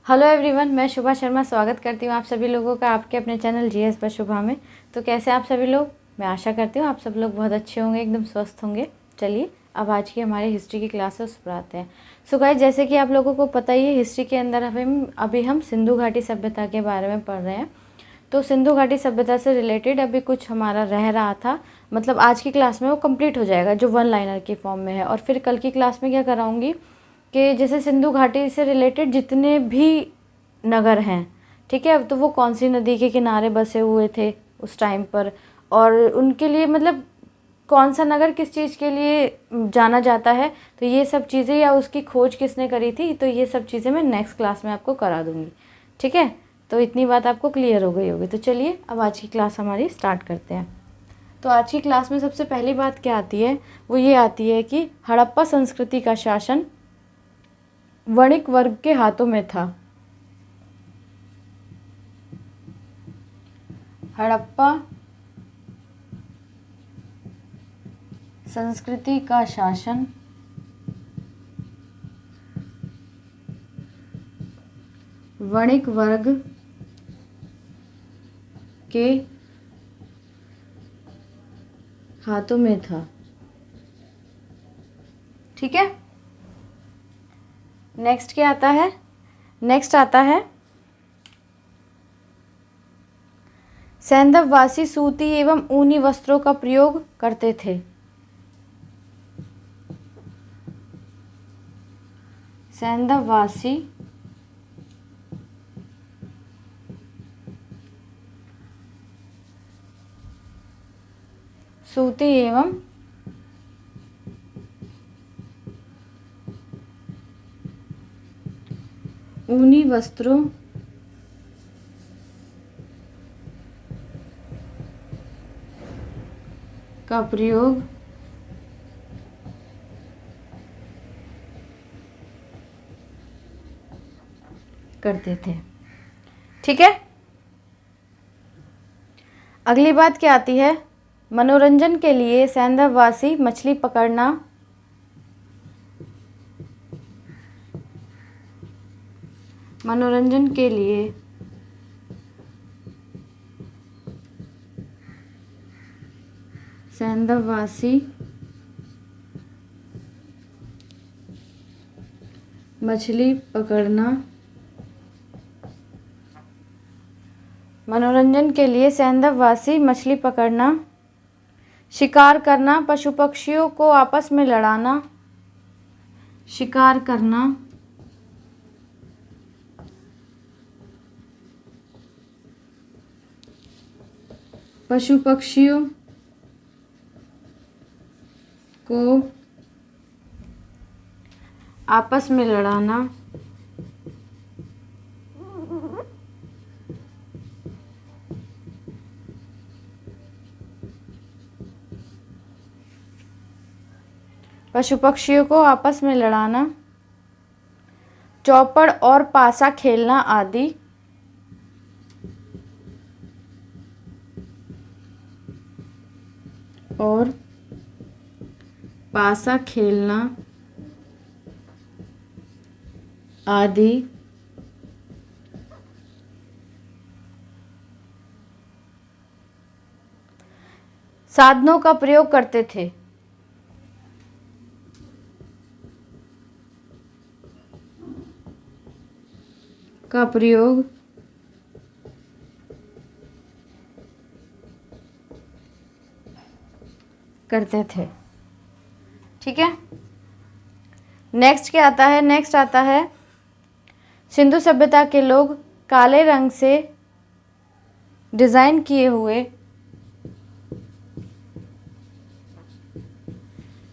Hello everyone, मैं शुभा शर्मा स्वागत करती हूँ आप सभी लोगों का आपके अपने चैनल जीएस पर शुभा में। तो कैसे आप सभी लोग? मैं आशा करती हूँ आप सब लोग बहुत अच्छे होंगे, एकदम स्वस्थ होंगे। चलिए अब आज की हमारी हिस्ट्री की क्लास है उस पर आते हैं। सो गाइस, जैसे कि आप लोगों को पता ही है, हिस्ट्री के अंदर अभी हम सिंधु घाटी सभ्यता के बारे में पढ़ रहे हैं। तो सिंधु घाटी सभ्यता से रिलेटेड अभी कुछ हमारा रह रहा था, मतलब आज की क्लास में वो कंप्लीट हो जाएगा जो वन लाइनर की फॉर्म में है। और फिर कल की क्लास में क्या कराऊंगी कि जैसे सिंधु घाटी से रिलेटेड जितने भी नगर हैं, ठीक है, अब तो वो कौन सी नदी के किनारे बसे हुए थे उस टाइम पर, और उनके लिए मतलब कौन सा नगर किस चीज़ के लिए जाना जाता है, तो ये सब चीज़ें या उसकी खोज किसने करी थी, तो ये सब चीज़ें मैं नेक्स्ट क्लास में आपको करा दूँगी। ठीक है, तो इतनी बात आपको क्लियर हो गई होगी। तो चलिए अब आज की क्लास हमारी स्टार्ट करते हैं। तो आज की क्लास में सबसे पहली बात क्या आती है, वो ये आती है कि हड़प्पा संस्कृति का शासन वणिक वर्ग के हाथों में था। हड़प्पा संस्कृति का शासन वणिक वर्ग के हाथों में था। ठीक है, नेक्स्ट क्या आता है? नेक्स्ट आता है सैंधववासी सूती एवं ऊनी वस्त्रों का प्रयोग करते थे। सैंधववासी सूती एवं ऊनी वस्त्रों का प्रयोग करते थे। ठीक है, अगली बात क्या आती है? मनोरंजन के लिए सैंधववासी मछली पकड़ना मनोरंजन के लिए सैंधववासी मछली पकड़ना मनोरंजन के लिए सैंधववासी मछली पकड़ना, शिकार करना, पशु पक्षियों को आपस में लड़ाना, शिकार करना, पशु पक्षियों को आपस में लड़ाना, पशु पक्षियों को आपस में लड़ाना, चौपड़ और पासा खेलना आदि। और पासा खेलना आदि साधनों का प्रयोग करते थे। का प्रयोग करते थे। ठीक है, नेक्स्ट क्या आता है? नेक्स्ट आता है सिंधु सभ्यता के लोग काले रंग से डिजाइन किए हुए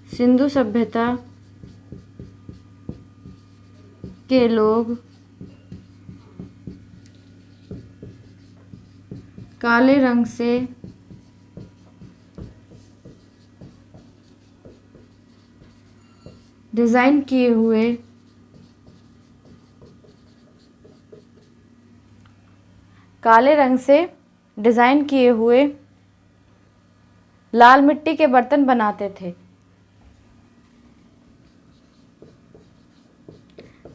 सिंधु सभ्यता के लोग काले रंग से डिजाइन किए हुए काले रंग से डिजाइन किए हुए लाल मिट्टी के बर्तन बनाते थे।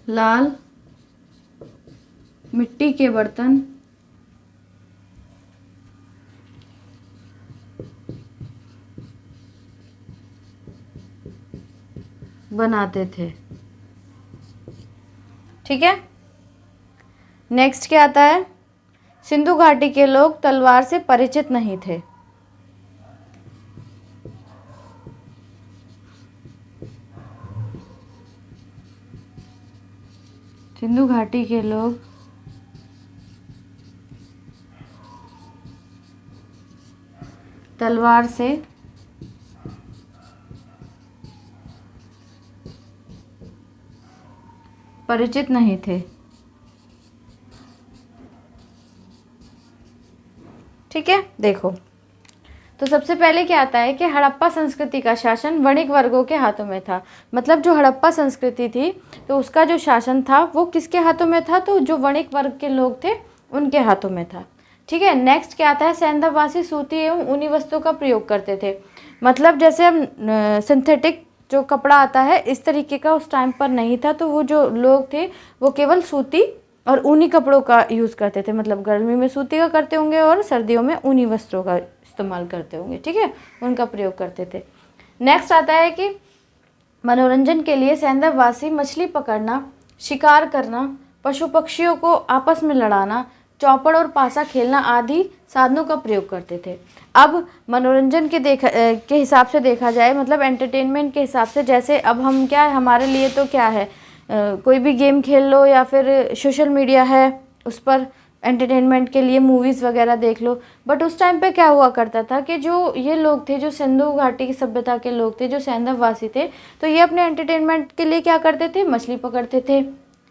लाल मिट्टी के बर्तन बनाते थे। ठीक है, नेक्स्ट क्या आता है, सिंधु घाटी के लोग तलवार से परिचित नहीं थे। सिंधु घाटी के लोग तलवार से परिचित नहीं थे। ठीक है, देखो तो सबसे पहले क्या आता है कि हड़प्पा संस्कृति का शासन वणिक वर्गों के हाथों में था। मतलब जो हड़प्पा संस्कृति थी तो उसका जो शासन था वो किसके हाथों में था, तो जो वणिक वर्ग के लोग थे उनके हाथों में था। ठीक है, नेक्स्ट क्या आता है, सैंधववासी सूती एवं ऊनी वस्त्रों का प्रयोग करते थे। मतलब जैसे हम सिंथेटिक जो कपड़ा आता है इस तरीके का उस टाइम पर नहीं था, तो वो जो लोग थे वो केवल सूती और ऊनी कपड़ों का यूज़ करते थे। मतलब गर्मी में सूती का करते होंगे और सर्दियों में ऊनी वस्त्रों का इस्तेमाल करते होंगे। ठीक है, उनका प्रयोग करते थे। नेक्स्ट आता है कि मनोरंजन के लिए सैंधववासी मछली पकड़ना, शिकार करना, पशु पक्षियों को आपस में लड़ाना, चौपड़ और पासा खेलना आदि साधनों का प्रयोग करते थे। अब मनोरंजन के हिसाब से देखा जाए, मतलब एंटरटेनमेंट के हिसाब से, जैसे अब हम क्या है, हमारे लिए तो क्या है, कोई भी गेम खेल लो या फिर सोशल मीडिया है उस पर एंटरटेनमेंट के लिए मूवीज़ वगैरह देख लो। बट उस टाइम पे क्या हुआ करता था कि जो ये लोग थे, जो सिंधु घाटी की सभ्यता के लोग थे, जो सैंधववासी थे, तो ये अपने एंटरटेनमेंट के लिए क्या करते थे, मछली पकड़ते थे,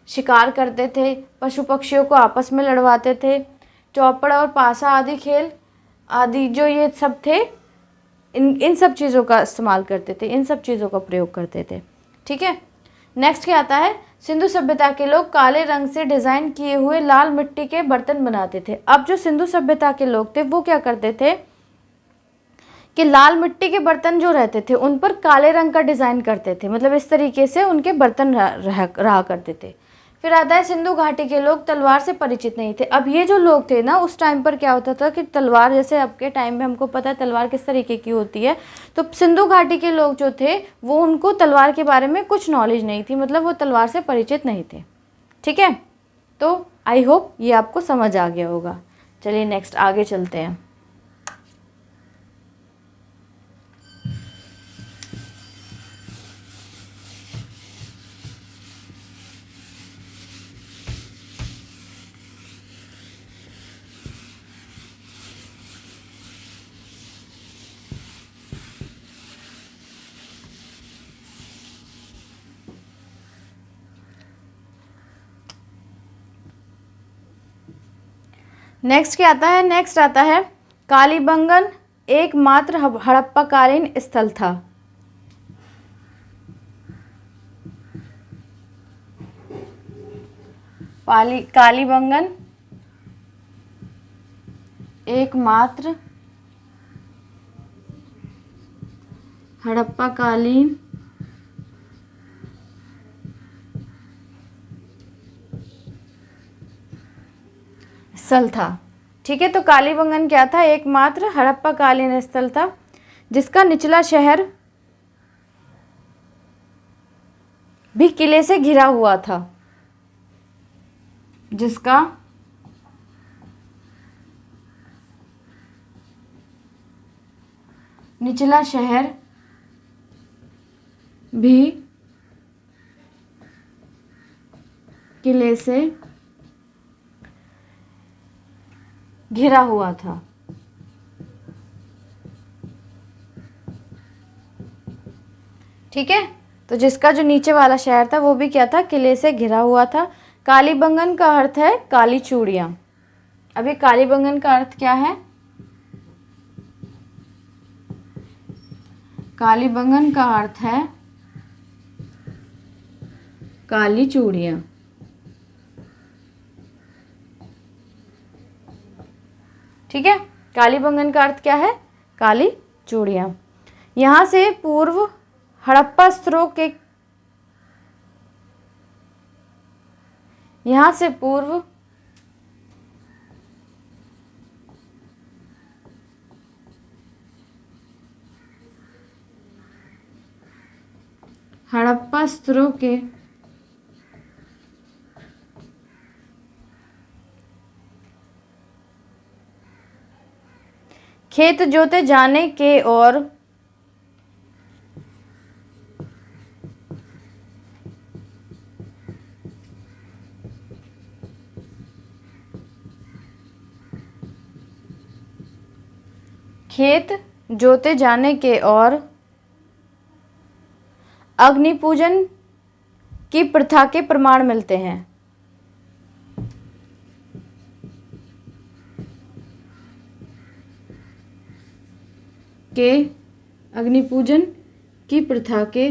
शिकार करते थे, पशु पक्षियों को आपस में लड़वाते थे, चौपड़ और पासा आदि खेल आदि जो ये सब थे, इन सब चीज़ों का इस्तेमाल करते थे, इन सब चीज़ों का प्रयोग करते थे। ठीक है, नेक्स्ट क्या आता है, सिंधु सभ्यता के लोग काले रंग से डिज़ाइन किए हुए लाल मिट्टी के बर्तन बनाते थे। अब जो सिंधु सभ्यता के लोग थे वो क्या करते थे कि लाल मिट्टी के बर्तन जो रहते थे उन पर काले रंग का डिज़ाइन करते थे। मतलब इस तरीके से उनके बर्तन रहा करते थे। फिर आता है, सिंधु घाटी के लोग तलवार से परिचित नहीं थे। अब ये जो लोग थे ना, उस टाइम पर क्या होता था कि तलवार, जैसे अब के टाइम में हमको पता है तलवार किस तरीके की होती है, तो सिंधु घाटी के लोग जो थे वो, उनको तलवार के बारे में कुछ नॉलेज नहीं थी। मतलब वो तलवार से परिचित नहीं थे। ठीक है, तो आई होप ये आपको समझ आ गया होगा। चलिए नेक्स्ट आगे चलते हैं। नेक्स्ट क्या आता है, नेक्स्ट आता है कालीबंगन एकमात्र हड़प्पाकालीन स्थल था। कालीबंगन एकमात्र हड़प्पाकालीन स्थल था। ठीक है, तो कालीबंगन क्या था, एकमात्र हड़प्पाकालीन स्थल था जिसका निचला शहर भी किले से घिरा हुआ था। जिसका निचला शहर भी किले से घिरा हुआ था। ठीक है, तो जिसका जो नीचे वाला शहर था वो भी क्या था, किले से घिरा हुआ था। कालीबंगन का अर्थ है काली चूड़ियाँ। अभी कालीबंगन का अर्थ क्या है, कालीबंगन का अर्थ है काली चूड़ियाँ। ठीक है, कालीबंगन का अर्थ क्या है, काली चूड़ियाँ। यहाँ से पूर्व हड़प्पा स्तरों के यहाँ से पूर्व हड़प्पा स्तरों के खेत जोते जाने के और खेत जोते जाने के और अग्नि पूजन की प्रथा के प्रमाण मिलते हैं। के अग्नि पूजन की प्रथा के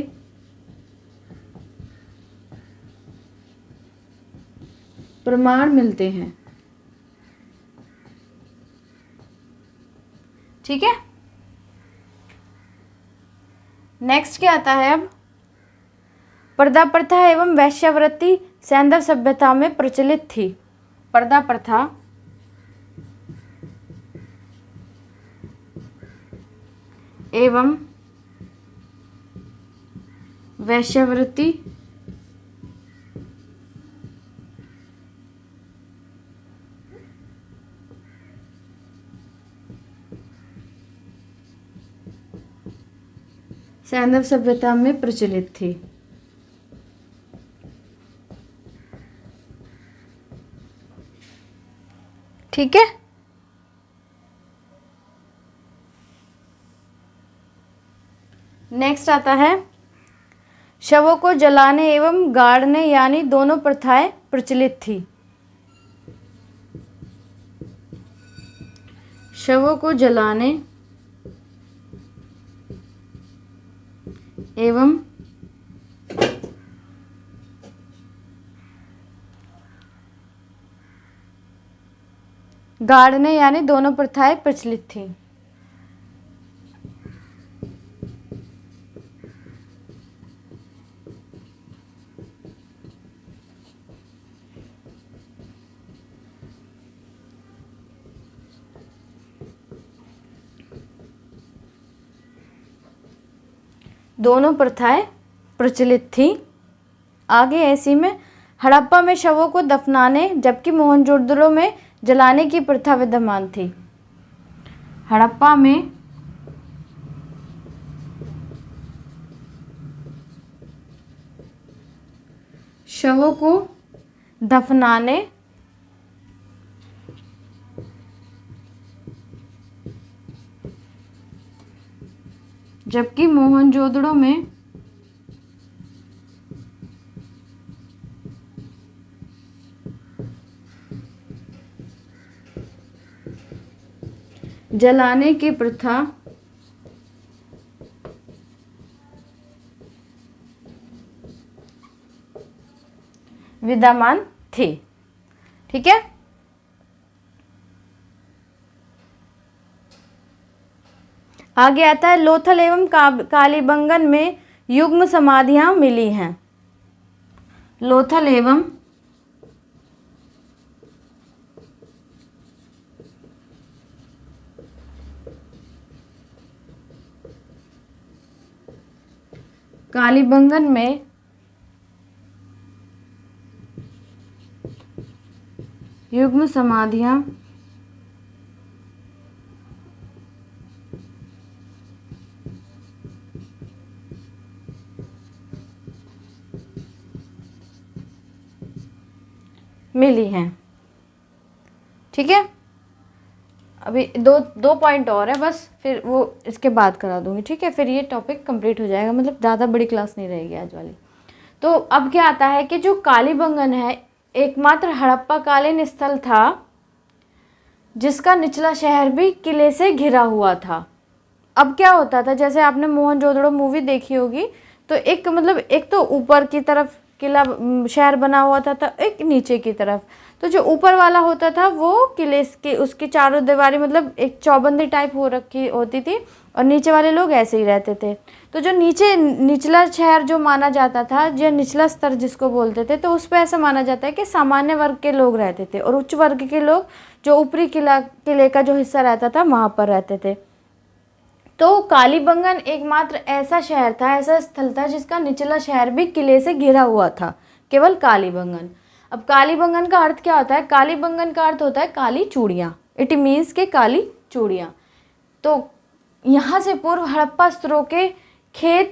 प्रमाण मिलते हैं। ठीक है, नेक्स्ट क्या आता है अब? पर्दा प्रथा एवं वैश्यावृत्ति सैंधव सभ्यता में प्रचलित थी। पर्दा प्रथा एवं वैश्यावृत्ति सैंधव सभ्यता में प्रचलित थी। ठीक है, नेक्स्ट आता है शवों को जलाने एवं गाड़ने यानी दोनों प्रथाएं प्रचलित थी। शवों को जलाने एवं गाड़ने यानी दोनों प्रथाएं प्रचलित थी। दोनों प्रथाएं प्रचलित थी। आगे ऐसी में हड़प्पा में शवों को दफनाने जबकि मोहनजोदड़ो में जलाने की प्रथा विद्यमान थी। हड़प्पा में शवों को दफनाने जबकि मोहनजोदड़ो में जलाने की प्रथा विद्यमान थी। ठीक है, आगे आता है लोथल एवं कालीबंगन में युग्म समाधियां मिली हैं। लोथल एवं कालीबंगन में युग्म समाधियां मिली हैं। ठीक है, अभी दो पॉइंट और है बस, फिर वो इसके बाद करा दूंगी। ठीक है, फिर ये टॉपिक कंप्लीट हो जाएगा, मतलब ज़्यादा बड़ी क्लास नहीं रहेगी आज वाली। तो अब क्या आता है कि जो कालीबंगन है एकमात्र हड़प्पा कालीन स्थल था जिसका निचला शहर भी किले से घिरा हुआ था। अब क्या होता था, जैसे आपने मोहनजोदड़ो मूवी देखी होगी, तो एक मतलब एक तो ऊपर की तरफ किला शहर बना हुआ था, तो एक नीचे की तरफ। तो जो ऊपर वाला होता था वो किले के उसकी चारों दीवारी मतलब एक चौबंदी टाइप हो रखी होती थी, और नीचे वाले लोग ऐसे ही रहते थे। तो जो निचला शहर जो माना जाता था, जो निचला स्तर जिसको बोलते थे, तो उस पर ऐसा माना जाता है कि सामान्य वर्ग के लोग रहते थे, और उच्च वर्ग के लोग जो ऊपरी किले का जो हिस्सा रहता था वहाँ पर रहते थे। तो कालीबंगन एकमात्र ऐसा शहर था, ऐसा स्थल था जिसका निचला शहर भी किले से घिरा हुआ था, केवल कालीबंगन। अब कालीबंगन का अर्थ क्या होता है? कालीबंगन का अर्थ होता है काली चूड़ियाँ, इट मीन्स के काली चूड़ियाँ। तो यहाँ से पूर्व हड़प्पा स्तरों के खेत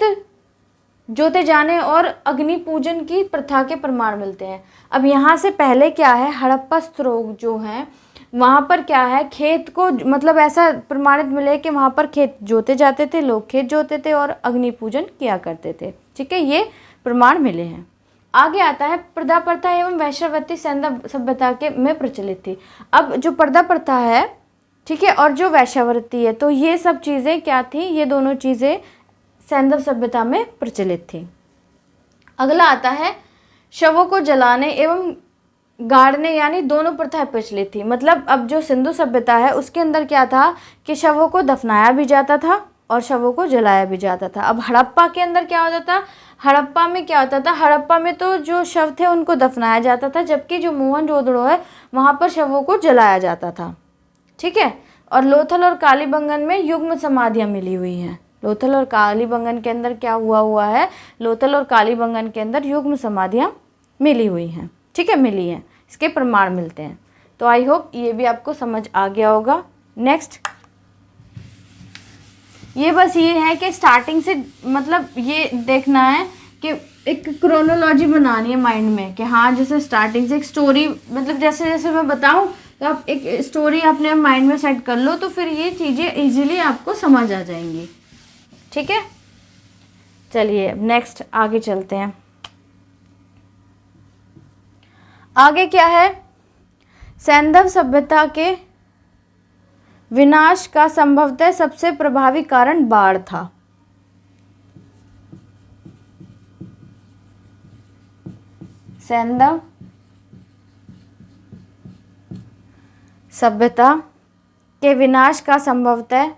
जोते जाने और अग्नि पूजन की प्रथा के प्रमाण मिलते हैं। अब यहाँ से पहले क्या है, हड़प्पा स्तरों जो हैं वहाँ पर क्या है, खेत को मतलब ऐसा प्रमाणित मिले कि वहाँ पर खेत जोते जाते थे, लोग खेत जोते थे और अग्नि पूजन किया करते थे। ठीक है, ये प्रमाण मिले हैं। आगे आता है प्रदा प्रथा एवं वैश्यावृत्ति सैंधव सभ्यता के में प्रचलित थी। अब जो प्रदा प्रथा है, ठीक है, और जो वैश्यावृत्ति है, तो ये सब चीज़ें क्या थी, ये दोनों चीज़ें सैंधव सभ्यता में प्रचलित थी। अगला आता है शवों को जलाने एवं गाड़ने, यानी दोनों प्रथाएं प्रचलित थी। मतलब अब जो सिंधु सभ्यता है उसके अंदर क्या था कि शवों को दफनाया भी जाता था और शवों को जलाया भी जाता था। अब हड़प्पा के अंदर क्या होता था, हड़प्पा में क्या होता था, हड़प्पा में तो जो शव थे उनको दफनाया जाता था, जबकि जो मोहनजोदड़ो है वहाँ पर शवों को जलाया जाता था। ठीक है, और लोथल और कालीबंगन में युग्म समाधियाँ मिली हुई हैं। लोथल और कालीबंगन के अंदर क्या हुआ है, लोथल और कालीबंगन के अंदर युग्म समाधियाँ मिली हुई हैं। ठीक है, मिली हैं, इसके प्रमाण मिलते हैं। तो आई होप ये भी आपको समझ आ गया होगा। नेक्स्ट, ये बस ये है कि स्टार्टिंग से मतलब ये देखना है कि एक क्रोनोलॉजी बनानी है माइंड में कि हाँ, जैसे स्टार्टिंग से एक स्टोरी, मतलब जैसे जैसे मैं बताऊँ तो आप एक स्टोरी अपने माइंड में सेट कर लो, तो फिर ये चीज़ें इजीली आपको समझ आ जाएंगी। ठीक है, चलिए नेक्स्ट आगे चलते हैं। आगे क्या है, सैंधव सभ्यता के विनाश का संभवतः सबसे प्रभावी कारण बाढ़ था। सैंधव सभ्यता के विनाश का संभवतः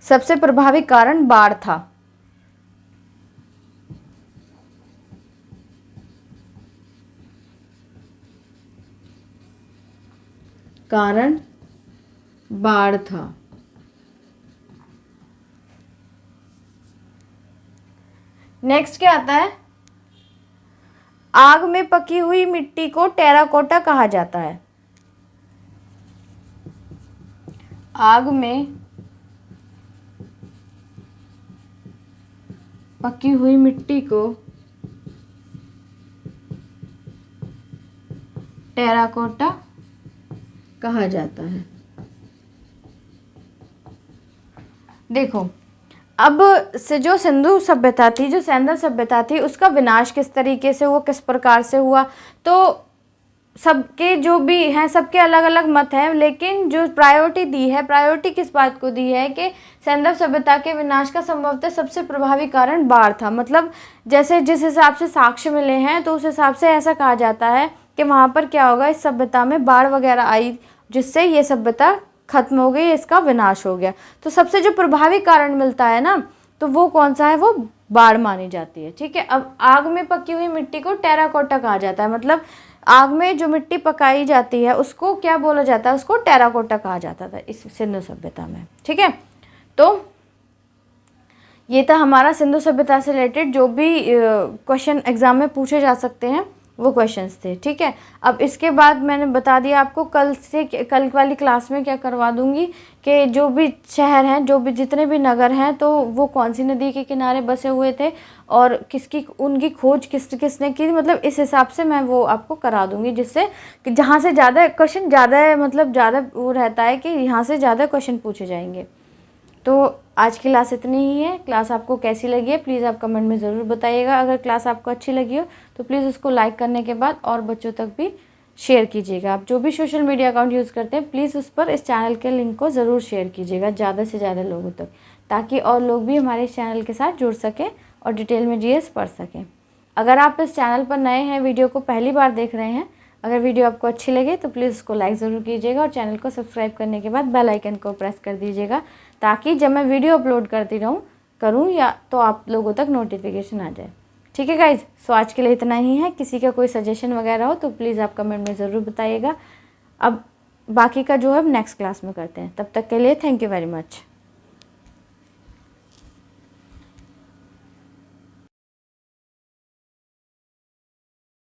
सबसे प्रभावी कारण बाढ़ था। कारण बाढ़ था। नेक्स्ट क्या आता है, आग में पकी हुई मिट्टी को टेराकोटा कहा जाता है। आग में पकी हुई मिट्टी को टेराकोटा कहा जाता है। देखो, अब से जो सिंधु सभ्यता थी, जो सैंधव सभ्यता थी, उसका विनाश किस तरीके से हुआ, किस प्रकार से हुआ, तो सबके जो भी हैं सबके अलग अलग मत हैं, लेकिन जो प्रायोरिटी दी है, प्रायोरिटी किस बात को दी है कि सैंधव सभ्यता के विनाश का संभवतः सबसे प्रभावी कारण बाढ़ था। मतलब जैसे जिस हिसाब से साक्ष्य मिले हैं तो उस हिसाब से ऐसा कहा जाता है कि वहाँ पर क्या होगा, इस सभ्यता में बाढ़ वगैरह आई जिससे ये सभ्यता खत्म हो गई, इसका विनाश हो गया। तो सबसे जो प्रभावी कारण मिलता है ना, तो वो कौन सा है, वो बाढ़ मानी जाती है। ठीक है, अब आग में पकी हुई मिट्टी को टेराकोटा कहा जाता है। मतलब आग में जो मिट्टी पकाई जाती है उसको क्या बोला जाता है, उसको टेराकोटा कहा जाता था इस सिंधु सभ्यता में। ठीक है, तो ये था हमारा सिंधु सभ्यता से रिलेटेड जो भी क्वेश्चन एग्जाम में पूछे जा सकते हैं वो क्वेश्चंस थे। ठीक है, अब इसके बाद मैंने बता दिया आपको, कल वाली क्लास में क्या करवा दूंगी कि जो भी शहर हैं, जो भी जितने भी नगर हैं, तो वो कौन सी नदी के किनारे बसे हुए थे और किसकी उनकी खोज किसने की, मतलब इस हिसाब से मैं वो आपको करा दूंगी, जिससे कि जहाँ से ज़्यादा क्वेश्चन मतलब ज़्यादा वो रहता है कि यहाँ से ज़्यादा क्वेश्चन पूछे जाएंगे। तो आज की क्लास इतनी ही है। क्लास आपको कैसी लगी है प्लीज़ आप कमेंट में ज़रूर बताइएगा। अगर क्लास आपको अच्छी लगी हो तो प्लीज़ उसको लाइक करने के बाद और बच्चों तक भी शेयर कीजिएगा। आप जो भी सोशल मीडिया अकाउंट यूज़ करते हैं प्लीज़ उस पर इस चैनल के लिंक को ज़रूर शेयर कीजिएगा ज़्यादा से ज़्यादा लोगों तक, ताकि और लोग भी हमारे इस चैनल के साथ जुड़ सकें और डिटेल में जीएस पढ़ सकें। अगर आप इस चैनल पर नए हैं, वीडियो को पहली बार देख रहे हैं, अगर वीडियो आपको अच्छी लगे तो प्लीज़ उसको लाइक ज़रूर कीजिएगा और चैनल को सब्सक्राइब करने के बाद बेल आइकन को प्रेस कर दीजिएगा, ताकि जब मैं वीडियो अपलोड करती करूँ या तो आप लोगों तक नोटिफिकेशन आ जाए। ठीक है गाइज़, सो आज के लिए इतना ही है। किसी का कोई सजेशन वगैरह हो तो प्लीज़ आप कमेंट में ज़रूर बताइएगा। अब बाकी का जो है नेक्स्ट क्लास में करते हैं। तब तक के लिए थैंक यू वेरी मच।